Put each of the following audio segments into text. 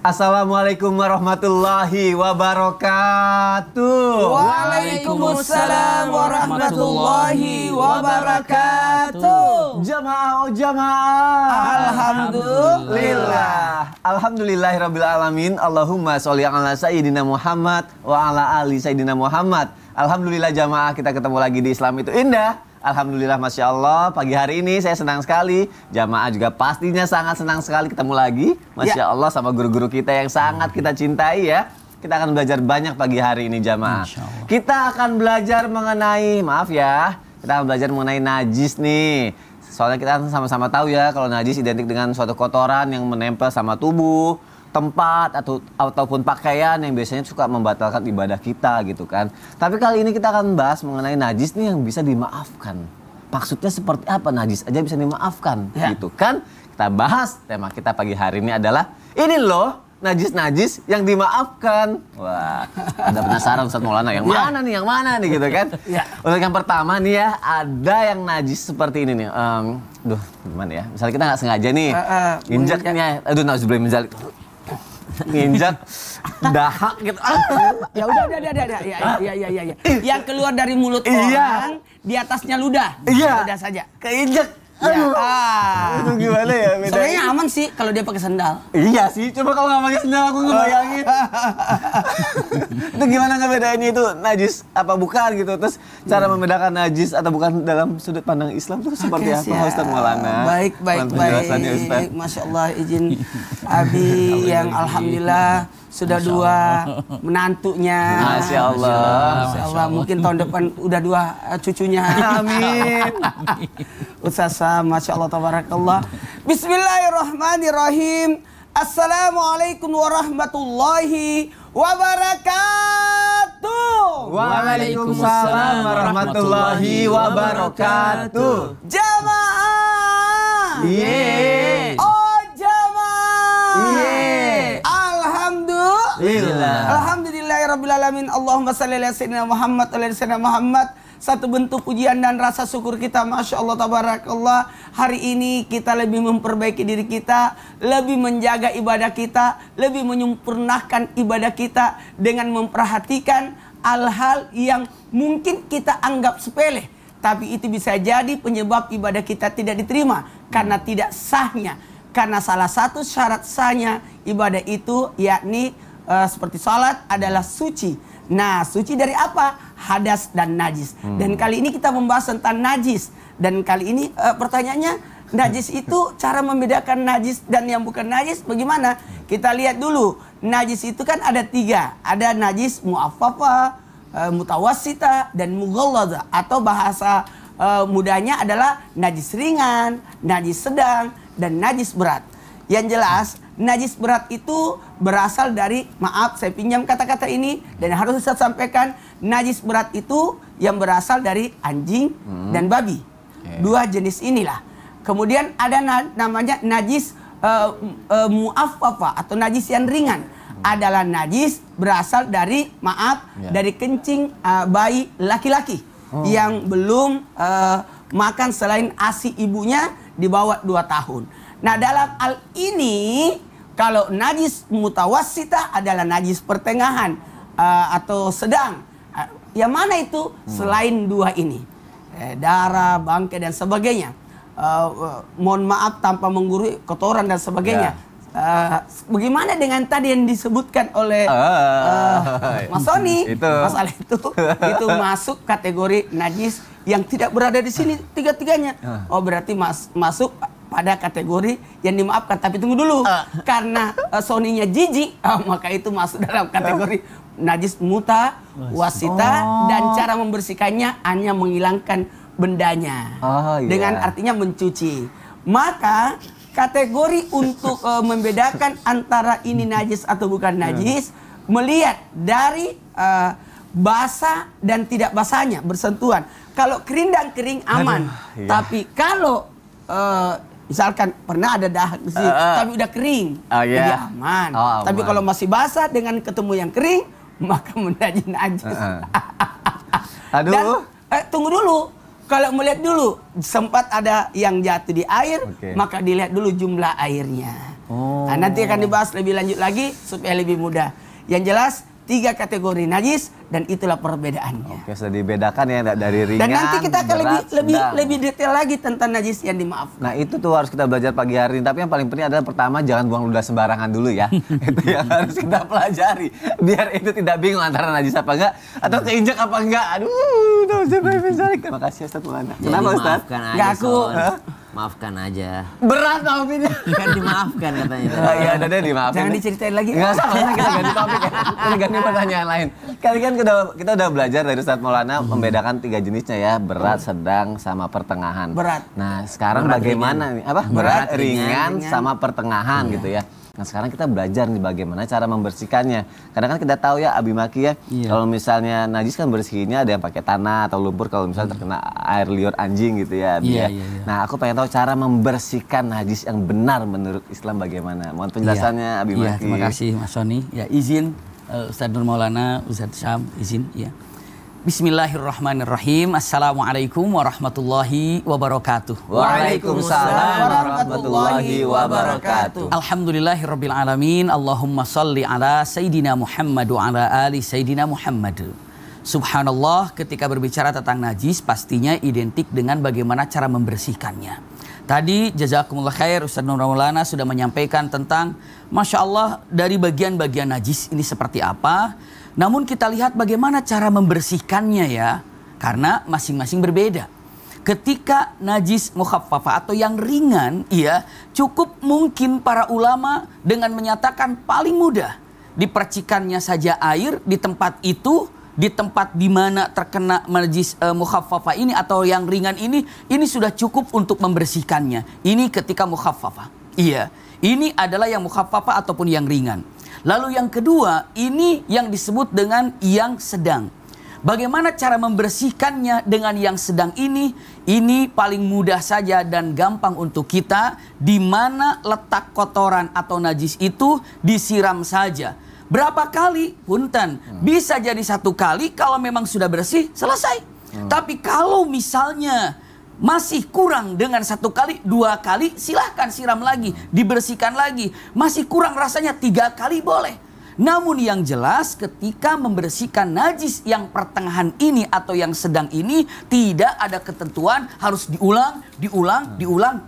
Assalamualaikum warahmatullahi wabarakatuh. Waalaikumsalam warahmatullahi wabarakatuh. Jamaah, jamaah. Alhamdulillah. Alhamdulillahirabbil alamin. Allahumma sholli ala sayyidina Muhammad wa ala ali sayyidina Muhammad. Alhamdulillah jamaah, kita ketemu lagi di Islam itu Indah. Alhamdulillah, Masya Allah, pagi hari ini saya senang sekali. Jamaah juga pastinya sangat senang sekali ketemu lagi. Masya Allah, sama guru-guru kita yang sangat kita cintai ya. Kita akan belajar banyak pagi hari ini jamaah. Kita akan belajar mengenai, maaf ya, kita akan belajar mengenai najis nih. Soalnya kita sama-sama tahu ya, kalau najis identik dengan suatu kotoran yang menempel sama tubuh, tempat ataupun pakaian yang biasanya suka membatalkan ibadah kita gitu kan. Tapi kali ini kita akan bahas mengenai najis nih yang bisa dimaafkan. Maksudnya seperti apa najis aja bisa dimaafkan gitu kan. Kita bahas, tema kita pagi hari ini adalah ini loh najis-najis yang dimaafkan. Wah, ada penasaran Ustaz Maulana yang mana nih, gitu kan. Untuk yang pertama nih ya, ada yang najis seperti ini nih. Duh, gimana ya? Misalnya kita nggak sengaja nih injaknya, aduh nauzubillah min dzalik. Nginjak dahak gitu. Ya udah. Ya. Yang keluar dari mulut orang, di atasnya ludah. Ludah saja. Keinjak. Ya. Itu gimana ya bedanya? Sebenarnya aman sih kalau dia pakai sendal. Iya sih, coba kalau nggak pakai sendal aku ngebayangin. Itu gimana ngebedainnya itu najis apa bukan gitu. Terus cara membedakan najis atau bukan dalam sudut pandang Islam itu seperti apa Ustaz Maulana? Baik. Masya Allah, izin Abi yang alhamdulillah sudah dua menantunya. Masya Allah. Masya Allah. Mungkin tahun depan udah dua cucunya. Amin. Ustazah, Masya Allah, tabarakallah. Bismillahirrahmanirrahim. Assalamualaikum warahmatullahi wabarakatuh. Waalaikumsalam warahmatullahi wabarakatuh. Jamaah. Yeay. Oh jamaah. Yeay. Alhamdulillah. Alhamdulillahirabbil alamin. Allahumma shalli ala sayyidina Muhammad wa ala sayyidina Muhammad. Satu bentuk pujian dan rasa syukur kita, Masya Allah, tabarakallah. Hari ini kita lebih memperbaiki diri kita, lebih menjaga ibadah kita, lebih menyempurnakan ibadah kita dengan memperhatikan hal-hal yang mungkin kita anggap sepele, tapi itu bisa jadi penyebab ibadah kita tidak diterima karena tidak sahnya. Karena salah satu syarat sahnya ibadah itu yakni seperti salat adalah suci. Nah, suci dari apa? Hadas dan najis. Dan kali ini kita membahas tentang najis. Dan kali ini pertanyaannya, najis itu cara membedakan najis dan yang bukan najis bagaimana? Kita lihat dulu. Najis itu kan ada tiga. Ada najis mu'affafa, mutawassita, dan mughalladha. Atau bahasa mudahnya adalah najis ringan, najis sedang, dan najis berat. Yang jelas, najis berat itu berasal dari, maaf saya pinjam kata-kata ini dan harus saya sampaikan, najis berat itu yang berasal dari anjing dan babi. Dua jenis inilah. Kemudian ada namanya najis mu'affafa atau najis yang ringan. Adalah najis berasal dari, dari kencing bayi laki-laki yang belum makan selain ASI ibunya di bawah 2 tahun. Nah, dalam hal ini kalau najis mutawassita adalah najis pertengahan atau sedang. Yang mana itu selain dua ini? Darah, bangkai dan sebagainya. Mohon maaf tanpa menggurui kotoran dan sebagainya. Bagaimana dengan tadi yang disebutkan oleh Mas Sony? Masalah itu masuk kategori najis yang tidak berada di sini tiga-tiganya. Oh, berarti masuk pada kategori yang dimaafkan. Tapi tunggu dulu, karena Sony-nya jijik, maka itu masuk dalam kategori najis mutawassita dan cara membersihkannya hanya menghilangkan bendanya dengan artinya mencuci. Maka kategori untuk membedakan antara ini najis atau bukan najis melihat dari basah dan tidak basahnya bersentuhan. Kalau kering dan kering aman, tapi kalau misalkan pernah ada dahak di sini, tapi udah kering, jadi aman. Tapi kalau masih basah dengan ketemu yang kering, maka menjadi najis. Dan tunggu dulu, kalau melihat dulu sempat ada yang jatuh di air, maka dilihat dulu jumlah airnya. Nah, nanti akan dibahas lebih lanjut lagi supaya lebih mudah. Yang jelas 3 kategori najis dan itulah perbedaannya. Oke, sudah dibedakan ya dari ringan. Dan nanti kita akan berat, lebih detail lagi tentang najis yang dimaafkan. Nah, itu tuh harus kita belajar pagi hari ini. Tapi yang paling penting adalah pertama jangan buang ludah sembarangan dulu ya. Itu yang harus kita pelajari. Biar itu tidak bingung antara najis apa enggak atau keinjak apa enggak. Aduh, terima kasih Ustaz Maulana. Kenapa Ustaz? Enggak aku. Maafkan aja. Berat maafinnya. Kan dimaafkan katanya. Oh iya, udah deh dimaafin. Jangan diceritain lagi. Enggak usah, kita ganti topik ya. Kita ganti pertanyaan lain. Kali kan kita udah belajar dari Ustaz Maulana membedakan 3 jenisnya ya, berat, sedang, sama pertengahan. Berat. Nah, sekarang Berat, bagaimana nih? Apa? Berat, ringan, ringan. sama pertengahan gitu ya. Nah, sekarang kita belajar nih bagaimana cara membersihkannya. Kadang kan kita tahu ya Abi Maki ya, kalau misalnya najis kan bersihnya ada yang pakai tanah atau lumpur kalau misalnya terkena air liur anjing gitu ya Abi ya. Nah, aku pengen tahu cara membersihkan najis yang benar menurut Islam bagaimana. Mohon penjelasannya Abi Maki. Terima kasih Mas Sony. Ya, izin Ustaz Nur Maulana, Ustaz Syam, izin ya. Bismillahirrahmanirrahim. Assalamualaikum warahmatullahi wabarakatuh. Waalaikumsalam warahmatullahi wabarakatuh. Alhamdulillahirabbil alamin. Allahumma shalli ala sayidina Muhammad wa ala ali sayidina Muhammad. Subhanallah, ketika berbicara tentang najis pastinya identik dengan bagaimana cara membersihkannya. Tadi jazakumullah khair Ustaz Nur Maulana sudah menyampaikan tentang Masya Allah dari bagian-bagian najis ini seperti apa. Namun kita lihat bagaimana cara membersihkannya ya. Karena masing-masing berbeda. Ketika najis mukhaffafah atau yang ringan, ya cukup mungkin para ulama dengan menyatakan paling mudah. Dipercikannya saja air di tempat itu, di tempat di mana terkena najis mukhaffafah ini atau yang ringan ini sudah cukup untuk membersihkannya. Ini ketika mukhaffafah. Iya, ini adalah yang mukhaffafah ataupun yang ringan. Lalu yang kedua, ini yang disebut dengan yang sedang. Bagaimana cara membersihkannya dengan yang sedang ini? Ini paling mudah saja dan gampang untuk kita. Di mana letak kotoran atau najis itu disiram saja. Berapa kali? Punten. Bisa jadi 1 kali kalau memang sudah bersih, selesai. Tapi kalau misalnya masih kurang dengan 1 kali, 2 kali, silahkan siram lagi, dibersihkan lagi. Masih kurang rasanya 3 kali boleh. Namun yang jelas ketika membersihkan najis yang pertengahan ini atau yang sedang ini tidak ada ketentuan harus diulang,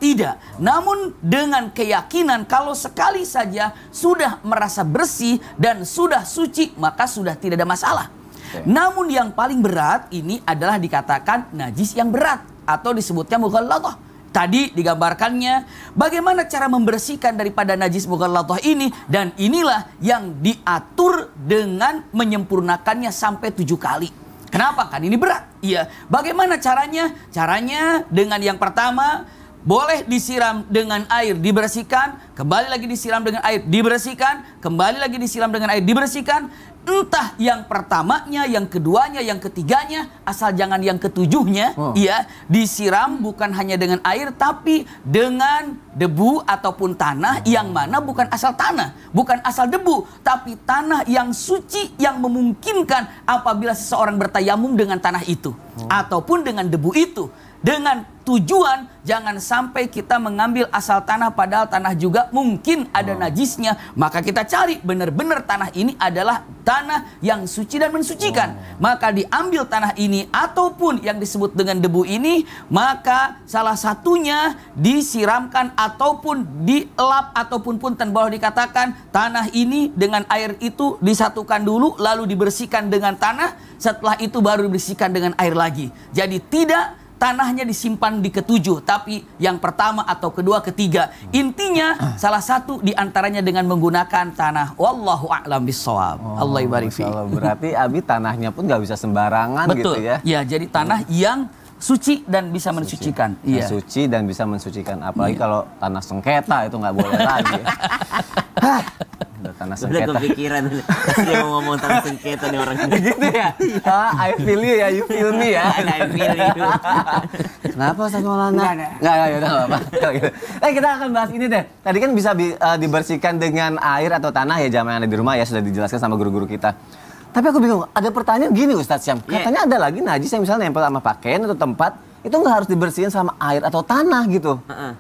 tidak. Namun dengan keyakinan kalau sekali saja sudah merasa bersih dan sudah suci maka sudah tidak ada masalah. Namun yang paling berat ini adalah dikatakan najis yang berat atau disebutnya mughalladhah. Tadi digambarkannya bagaimana cara membersihkan daripada najis mughalladhah ini, dan inilah yang diatur dengan menyempurnakannya sampai 7 kali. Kenapa? Kan ini berat. Iya. Bagaimana caranya? Caranya dengan yang pertama boleh disiram dengan air, dibersihkan, kembali lagi disiram dengan air, dibersihkan, kembali lagi disiram dengan air, dibersihkan. Entah yang pertamanya, yang keduanya, yang ketiganya, asal jangan yang ketujuhnya, ya, disiram bukan hanya dengan air, tapi dengan debu ataupun tanah yang mana bukan asal tanah, bukan asal debu, tapi tanah yang suci yang memungkinkan apabila seseorang bertayamum dengan tanah itu, ataupun dengan debu itu. Dengan tujuan jangan sampai kita mengambil asal tanah padahal tanah juga mungkin ada najisnya. Maka kita cari benar-benar tanah ini adalah tanah yang suci dan mensucikan. Maka diambil tanah ini ataupun yang disebut dengan debu ini, maka salah satunya disiramkan ataupun dielap ataupun punten boleh dikatakan tanah ini dengan air itu disatukan dulu lalu dibersihkan dengan tanah, setelah itu baru dibersihkan dengan air lagi. Jadi tidak tanahnya disimpan di ketujuh, tapi yang pertama atau kedua, ketiga. Intinya salah satu diantaranya dengan menggunakan tanah. Wallahu a'lam bishawab. Allah ibarik fi. Berarti Abi tanahnya pun nggak bisa sembarangan. Betul. Gitu ya? Ya, jadi tanah yang suci dan bisa mensucikan. Iya. Suci dan bisa mensucikan. Apalagi kalau tanah sengketa itu nggak boleh lagi. Tanah sengketa. Udah kepikiran dia mau ngomong tanah sengketa nih orang ini. Gitu ya. I feel you ya, you feel me ya. I feel you. Kenapa Ustaz Maulana? Enggak, udah apa-apa. Kita akan bahas ini deh. Tadi kan bisa dibersihkan dengan air atau tanah ya, jamaah yang ada di rumah ya, sudah dijelaskan sama guru-guru kita. Tapi aku bingung, ada pertanyaan gini Ustaz Syam. Katanya ada lagi najis yang misalnya nempel sama pakaian atau tempat, itu nggak harus dibersihin sama air atau tanah gitu.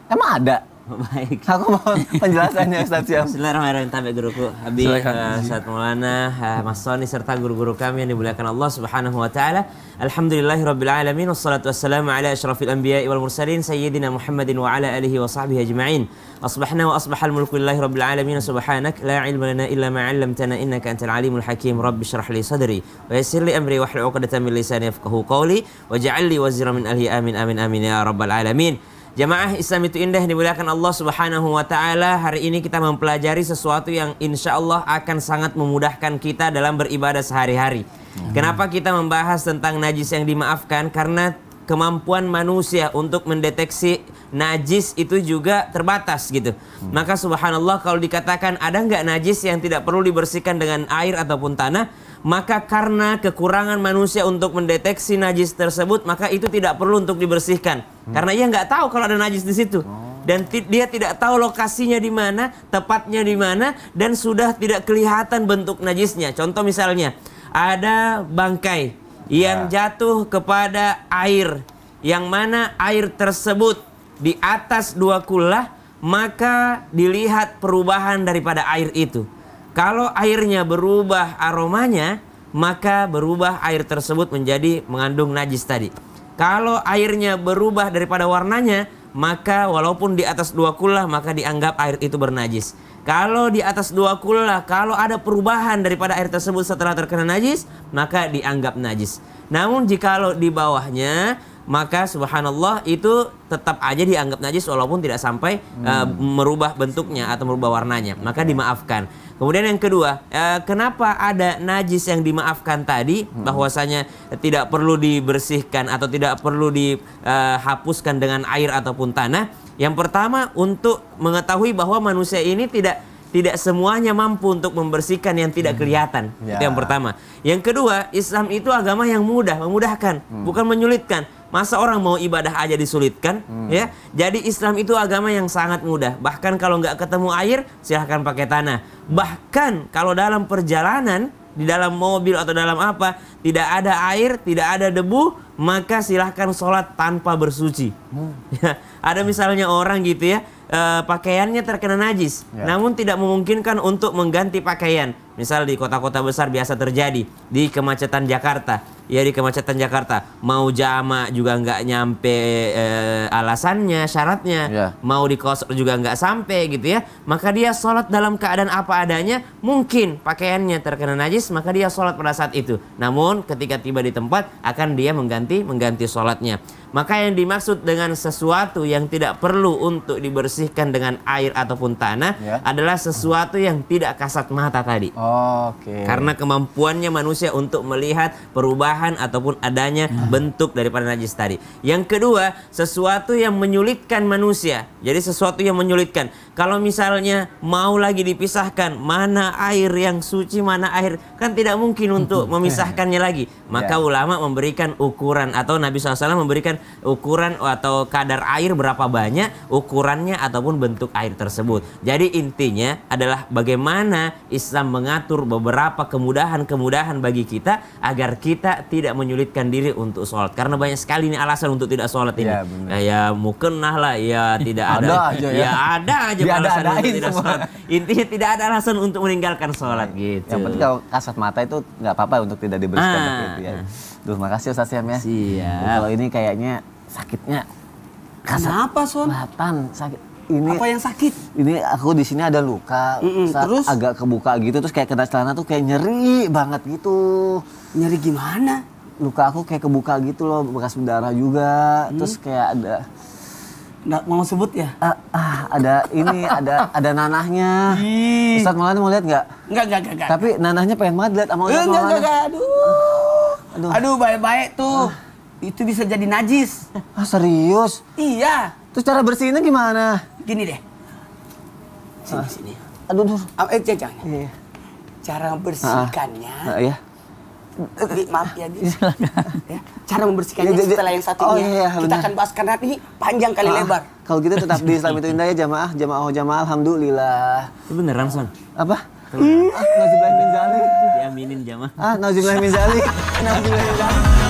Emang ada? Baik. Aku mohon penjelasannya Ustaz Syam. Bismillahirrahmanirrahim. Tabi guruku Habib, Silakan. Ustaz Maulana, Mas Soni serta guru-guru kami yang dimuliakan Allah Subhanahu wa taala. Alhamdulillahirabbil alamin wassalatu wassalamu ala asyrafil anbiya'i wal mursalin sayyidina Muhammadin wa ala alihi wa sahbihi ajma'in. Asbahna wa asbahal mulku lillahi rabbil alamin subhanak la ilma lana illa ma 'allamtana innaka antal alimul hakim. Rabbi shrah li sadri wa yassir li amri wahlul 'uqdatam min lisani yafqahu qawli waj'al li wazira min ahli amin amin amin ya rabbal alamin. Jamaah Islam itu indah dimuliakan Allah Subhanahu wa taala. Hari ini kita mempelajari sesuatu yang insya Allah akan sangat memudahkan kita dalam beribadah sehari-hari. Kenapa kita membahas tentang najis yang dimaafkan? Karena kemampuan manusia untuk mendeteksi najis itu juga terbatas gitu. Maka subhanallah kalau dikatakan ada nggak najis yang tidak perlu dibersihkan dengan air ataupun tanah, maka karena kekurangan manusia untuk mendeteksi najis tersebut, maka itu tidak perlu untuk dibersihkan. Karena ia nggak tahu kalau ada najis di situ. Dan dia tidak tahu lokasinya di mana, tepatnya di mana, dan sudah tidak kelihatan bentuk najisnya. Contoh misalnya, ada bangkai yang jatuh kepada air, yang mana air tersebut di atas 2 kullah, maka dilihat perubahan daripada air itu. Kalau airnya berubah aromanya, maka berubah air tersebut menjadi mengandung najis tadi. Kalau airnya berubah daripada warnanya, maka walaupun di atas 2 kullah, maka dianggap air itu bernajis. Kalau di atas 2 kullah, kalau ada perubahan daripada air tersebut setelah terkena najis, maka dianggap najis. Namun jikalau di bawahnya, maka subhanallah itu tetap aja dianggap najis walaupun tidak sampai merubah bentuknya atau merubah warnanya, maka dimaafkan. Kemudian yang kedua, kenapa ada najis yang dimaafkan tadi, bahwasanya tidak perlu dibersihkan atau tidak perlu dihapuskan dengan air ataupun tanah. Yang pertama, untuk mengetahui bahwa manusia ini tidak semuanya mampu untuk membersihkan yang tidak kelihatan. Itu yang pertama. Yang kedua, Islam itu agama yang mudah, memudahkan, bukan menyulitkan. Masa orang mau ibadah aja disulitkan, ya? Jadi Islam itu agama yang sangat mudah. Bahkan kalau nggak ketemu air, silahkan pakai tanah. Bahkan kalau dalam perjalanan, di dalam mobil atau dalam apa, tidak ada air, tidak ada debu, maka silahkan sholat tanpa bersuci. Ada misalnya orang gitu ya, pakaiannya terkena najis, namun tidak memungkinkan untuk mengganti pakaian. Misal di kota-kota besar biasa terjadi, di kemacetan Jakarta. Ya, di kemacetan Jakarta, mau jama juga nggak nyampe alasannya, syaratnya. Mau dikosor juga nggak sampai gitu ya. Maka dia sholat dalam keadaan apa adanya. Mungkin pakaiannya terkena najis, maka dia sholat pada saat itu. Namun ketika tiba di tempat, akan dia mengganti sholatnya. Maka yang dimaksud dengan sesuatu yang tidak perlu untuk dibersihkan dengan air ataupun tanah adalah sesuatu yang tidak kasat mata tadi. Karena kemampuannya manusia untuk melihat perubahan ataupun adanya bentuk daripada najis tadi. Yang kedua, sesuatu yang menyulitkan manusia. Jadi sesuatu yang menyulitkan. Kalau misalnya mau lagi dipisahkan mana air yang suci, mana air, kan tidak mungkin untuk memisahkannya lagi. Maka ulama memberikan ukuran, atau Nabi SAW memberikan ukuran atau kadar air berapa banyak, ukurannya ataupun bentuk air tersebut. Jadi intinya adalah bagaimana Islam mengatur beberapa kemudahan-kemudahan bagi kita agar kita tidak menyulitkan diri untuk sholat. Karena banyak sekali nih alasan untuk tidak sholat ini. Ya mukenah lah, ya tidak ada. Ada aja alasan untuk tidak sholat. Intinya tidak ada alasan untuk meninggalkan sholat gitu. Yang penting kalau kasat mata itu nggak apa-apa untuk tidak dibersihkan. Gitu ya. Duh, makasih Ustaz Syam ya. Siap. Kalau ini kayaknya sakitnya Kenapa, Son? kelihatan sakit. Ini Apa yang sakit? Ini aku di sini ada luka, terus? agak kebuka gitu, terus kayak kena celana tuh kayak nyeri banget gitu. Nyeri gimana? Luka aku kayak kebuka gitu loh, bekas berdarah juga, terus kayak ada Nggak mau sebut ya? ada ini, ada nanahnya. Ustaz Maulana mau lihat nggak? Enggak. Tapi nanahnya pengen banget lihat sama Ustaz Maulana. Enggak. Aduh, baik-baik tuh. Itu bisa jadi najis. Serius? Iya. Terus cara bersihinnya gimana? Gini deh. Sini. Aduh. Jangan. Iya. Cara membersihkannya. Iya. Maaf ya, ya. Cara membersihkannya setelah yang satunya. Kita akan bahas karena ini panjang kali lebar. Kalau gitu tetap di Islam itu indah ya jamaah. Alhamdulillah. Itu beneran, Son? Apa? Nauzubillah min zalik. Diaminin jamaah. Nauzubillah min zalik. Nauzubillah min zalik.